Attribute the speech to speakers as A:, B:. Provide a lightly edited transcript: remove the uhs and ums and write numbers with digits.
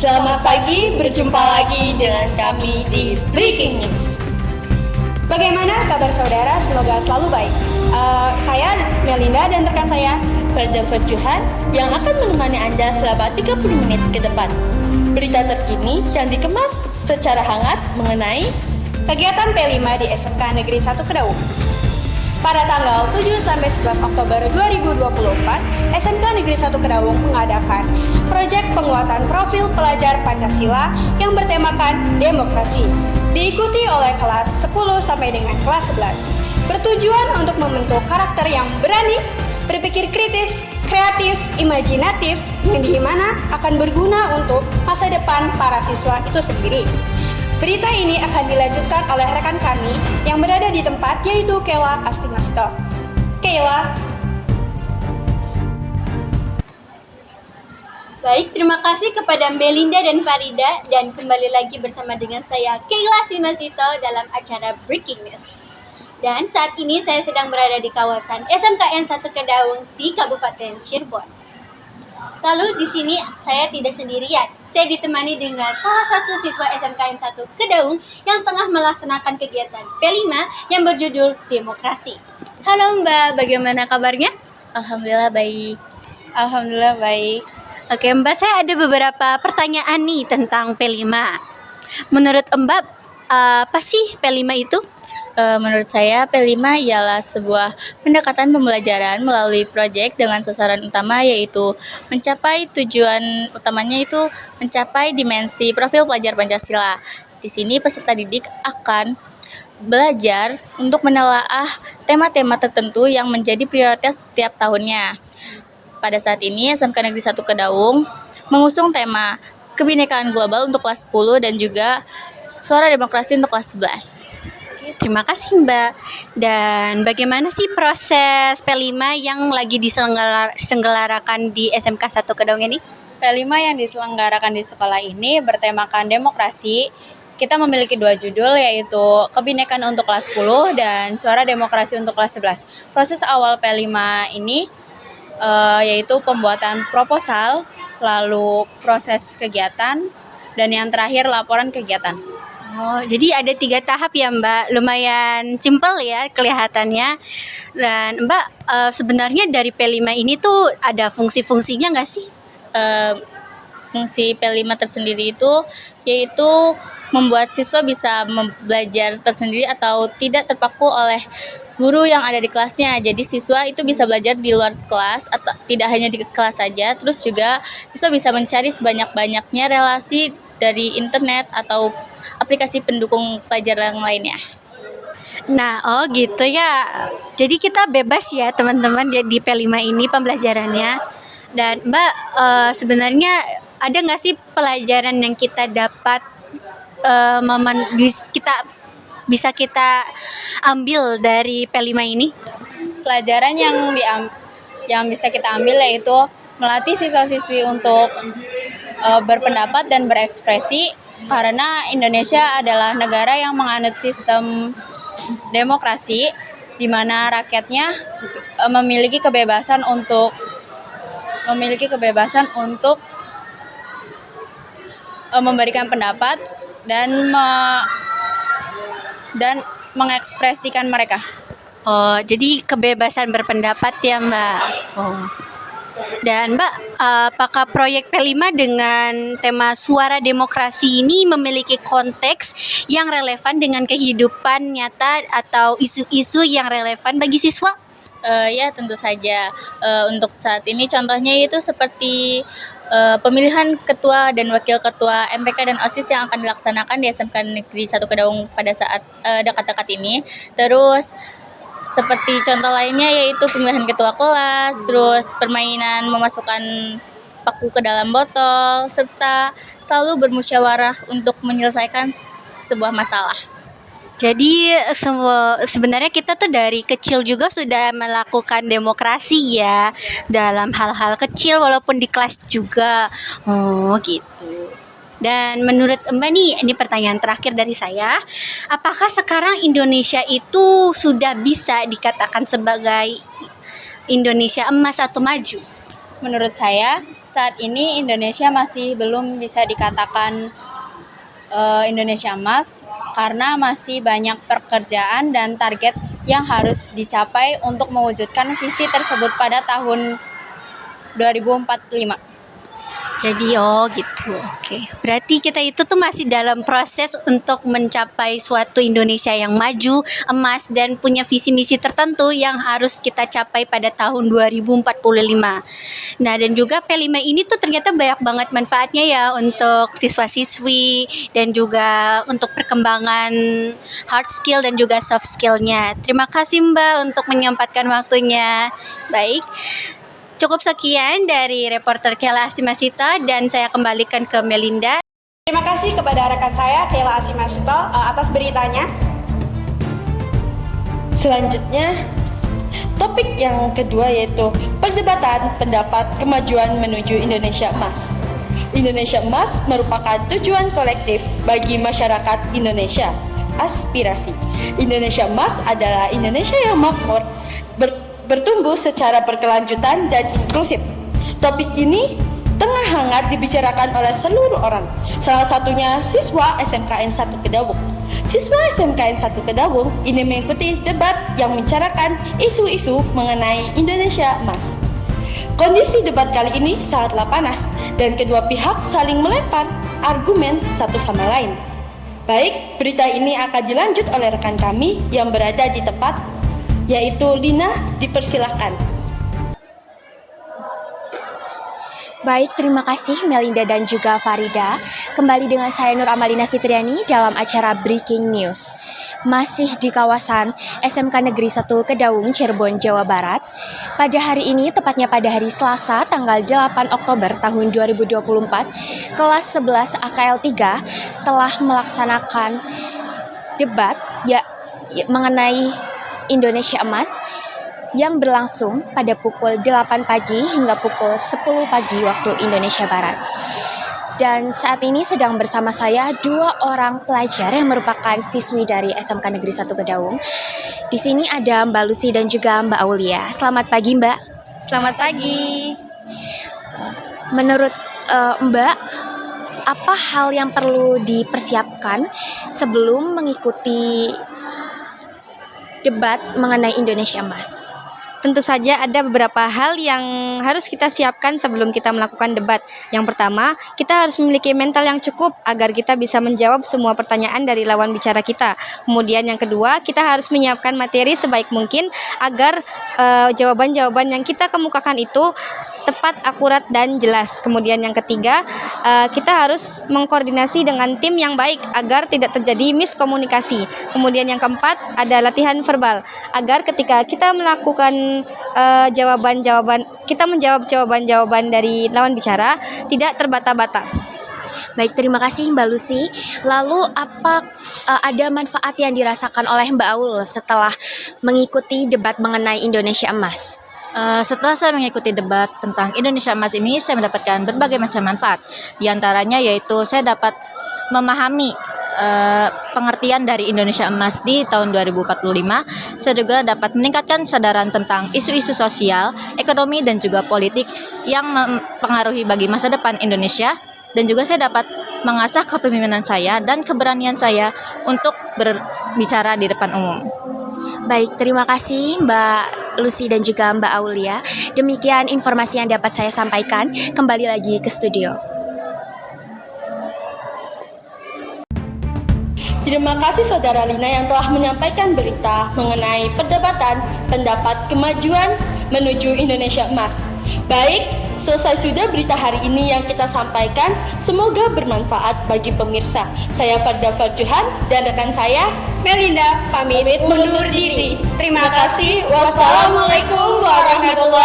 A: Selamat pagi, berjumpa lagi dengan kami di Breaking News.
B: Bagaimana kabar saudara? Semoga selalu baik. Saya Melinda dan rekan saya
A: Ferda Ferjuhan yang akan menemani Anda selama 30 menit ke depan. Berita terkini yang dikemas secara hangat mengenai
B: kegiatan P5 di SMK Negeri 1 Kedaung. Pada tanggal 7 sampai 11 Oktober 2024, SMK Negeri 1 Kedaung mengadakan proyek penguatan profil pelajar Pancasila yang bertemakan demokrasi, diikuti oleh kelas 10 sampai dengan kelas 11. Bertujuan untuk membentuk karakter yang berani, berpikir kritis, kreatif, imajinatif, yang dimana akan berguna untuk masa depan para siswa itu sendiri. Berita ini akan dilanjutkan oleh rekan kami yang berada di tempat, yaitu Kela Kastimastro. Kela.
C: Baik, terima kasih kepada Melinda dan Farida, dan kembali lagi bersama dengan saya Kela Simasito dalam acara Breaking News. Dan saat ini saya sedang berada di kawasan SMKN 1 Kedaung di Kabupaten Cirebon. Lalu di sini saya tidak sendirian. Saya ditemani dengan salah satu siswa SMKN 1 Kedaung yang tengah melaksanakan kegiatan P5 yang berjudul Demokrasi. Halo Mbak, bagaimana kabarnya?
A: Alhamdulillah baik.
C: Alhamdulillah baik. Oke Mbak, saya ada beberapa pertanyaan nih tentang P5. Menurut Mbak, apa sih P5 itu?
A: Menurut saya P5 ialah sebuah pendekatan pembelajaran melalui proyek dengan sasaran utama yaitu mencapai tujuan utamanya itu mencapai dimensi profil pelajar Pancasila. Di sini peserta didik akan belajar untuk menelaah tema-tema tertentu yang menjadi prioritas setiap tahunnya. Pada saat ini SMK Negeri 1 Kedaung mengusung tema kebinekaan global untuk kelas 10 dan juga suara demokrasi untuk kelas 11.
C: Terima kasih Mbak. Dan bagaimana sih proses P5 yang lagi diselenggarakan di SMK 1 Kedaung ini?
D: P5 yang diselenggarakan di sekolah ini bertemakan demokrasi. Kita memiliki dua judul, yaitu Kebinekaan untuk kelas 10 dan Suara Demokrasi untuk kelas 11. Proses awal P5 ini yaitu pembuatan proposal, lalu proses kegiatan, dan yang terakhir laporan kegiatan.
C: Oh, jadi ada 3 tahap ya Mbak, lumayan simpel ya kelihatannya. Dan Mbak, sebenarnya dari P5 ini tuh ada fungsi-fungsinya nggak sih?
A: Fungsi P5 tersendiri itu yaitu membuat siswa bisa belajar tersendiri atau tidak terpaku oleh guru yang ada di kelasnya. Jadi siswa itu bisa belajar di luar kelas atau tidak hanya di kelas saja. Terus juga siswa bisa mencari sebanyak-banyaknya relasi dari internet atau aplikasi pendukung pelajaran lainnya.
C: Nah, oh gitu ya. Jadi kita bebas ya teman-teman di P5 ini pembelajarannya. Dan Mbak, sebenarnya ada nggak sih pelajaran yang kita dapat bisa kita ambil dari P5 ini?
D: Pelajaran yang bisa kita ambil yaitu melatih siswa-siswi untuk berpendapat dan berekspresi, karena Indonesia adalah negara yang menganut sistem demokrasi di mana rakyatnya memiliki kebebasan untuk memberikan pendapat dan mengekspresikan mereka.
C: Oh, jadi kebebasan berpendapat ya Mbak. Oh. Dan Mbak, apakah proyek P5 dengan tema suara demokrasi ini memiliki konteks yang relevan dengan kehidupan nyata atau isu-isu yang relevan bagi siswa?
A: Ya tentu saja. Untuk saat ini contohnya itu seperti pemilihan ketua dan wakil ketua MPK dan OSIS yang akan dilaksanakan di SMK Negeri 1 Kedaung pada saat dekat-dekat ini. Terus seperti contoh lainnya yaitu pemilihan ketua kelas, terus permainan memasukkan paku ke dalam botol, serta selalu bermusyawarah untuk menyelesaikan sebuah masalah.
C: Jadi sebenarnya kita tuh dari kecil juga sudah melakukan demokrasi ya, dalam hal-hal kecil walaupun di kelas juga. Oh gitu. Dan menurut Mbak nih, ini pertanyaan terakhir dari saya, apakah sekarang Indonesia itu sudah bisa dikatakan sebagai Indonesia emas atau maju?
D: Menurut saya, saat ini Indonesia masih belum bisa dikatakan Indonesia emas karena masih banyak pekerjaan dan target yang harus dicapai untuk mewujudkan visi tersebut pada tahun 2045.
C: Jadi gitu, oke. Berarti kita itu tuh masih dalam proses untuk mencapai suatu Indonesia yang maju, emas, dan punya visi misi tertentu yang harus kita capai pada tahun 2045. Nah, dan juga P5 ini tuh ternyata banyak banget manfaatnya ya untuk siswa-siswi dan juga untuk perkembangan hard skill dan juga soft skillnya. Terima kasih Mbak untuk menyempatkan waktunya. Baik. Cukup sekian dari reporter Kela Asimasita dan saya kembalikan ke Melinda.
B: Terima kasih kepada rekan saya, Kela Asimasita, atas beritanya.
E: Selanjutnya, topik yang kedua yaitu perdebatan pendapat kemajuan menuju Indonesia Emas. Indonesia Emas merupakan tujuan kolektif bagi masyarakat Indonesia. Aspirasi Indonesia Emas adalah Indonesia yang makmur, bertumbuh secara berkelanjutan dan inklusif. Topik ini tengah hangat dibicarakan oleh seluruh orang, salah satunya siswa SMKN 1 Kedawung. Siswa SMKN 1 Kedawung ini mengikuti debat yang membicarakan isu-isu mengenai Indonesia Emas. Kondisi debat kali ini sangatlah panas dan kedua pihak saling melempar argumen satu sama lain. Baik, berita ini akan dilanjut oleh rekan kami yang berada di tempat, yaitu Lina, dipersilahkan.
F: Baik, terima kasih Melinda dan juga Farida. Kembali dengan saya Nur Amalina Fitriani dalam acara Breaking News. Masih di kawasan SMK Negeri 1 Kedawung, Cirebon, Jawa Barat. Pada hari ini, tepatnya pada hari Selasa, tanggal 8 Oktober tahun 2024, kelas 11 AKL 3 telah melaksanakan debat mengenai Indonesia Emas yang berlangsung pada pukul 8 pagi hingga pukul 10 pagi waktu Indonesia Barat. Dan saat ini sedang bersama saya 2 orang pelajar yang merupakan siswi dari SMK Negeri 1 Kedawung. Di sini ada Mbak Lucy dan juga Mbak Aulia. Selamat pagi, Mbak.
A: Selamat pagi.
F: Menurut Mbak, apa hal yang perlu dipersiapkan sebelum mengikuti debat mengenai Indonesia Emas?
A: Tentu saja ada beberapa hal yang harus kita siapkan sebelum kita melakukan debat. Yang pertama, kita harus memiliki mental yang cukup agar kita bisa menjawab semua pertanyaan dari lawan bicara kita. Kemudian yang kedua, kita harus menyiapkan materi sebaik mungkin agar jawaban-jawaban yang kita kemukakan itu tepat, akurat, dan jelas. Kemudian yang ketiga, kita harus mengkoordinasi dengan tim yang baik agar tidak terjadi miskomunikasi. Kemudian yang keempat, ada latihan verbal agar ketika kita melakukan kita menjawab jawaban-jawaban dari lawan bicara tidak terbata-bata.
F: Baik, terima kasih Mbak Lucy. Lalu ada manfaat yang dirasakan oleh Mbak Aul setelah mengikuti debat mengenai Indonesia Emas?
G: Setelah saya mengikuti debat tentang Indonesia Emas ini, saya mendapatkan berbagai macam manfaat. Di antaranya yaitu saya dapat memahami pengertian dari Indonesia Emas di tahun 2045. Saya juga dapat meningkatkan kesadaran tentang isu-isu sosial, ekonomi, dan juga politik yang mempengaruhi bagi masa depan Indonesia. Dan juga saya dapat mengasah kepemimpinan saya dan keberanian saya untuk berbicara di depan umum.
F: Baik, terima kasih Mbak Lucy dan juga Mbak Aulia. Demikian informasi yang dapat saya sampaikan. Kembali lagi ke studio.
E: Terima kasih Saudara Lina yang telah menyampaikan berita mengenai perdebatan pendapat kemajuan menuju Indonesia Emas. Baik, selesai sudah berita hari ini yang kita sampaikan. Semoga bermanfaat bagi pemirsa. Saya Farda Farjuhan dan rekan saya
B: Melinda pamit undur diri.
E: Terima kasih. Wassalamualaikum warahmatullahi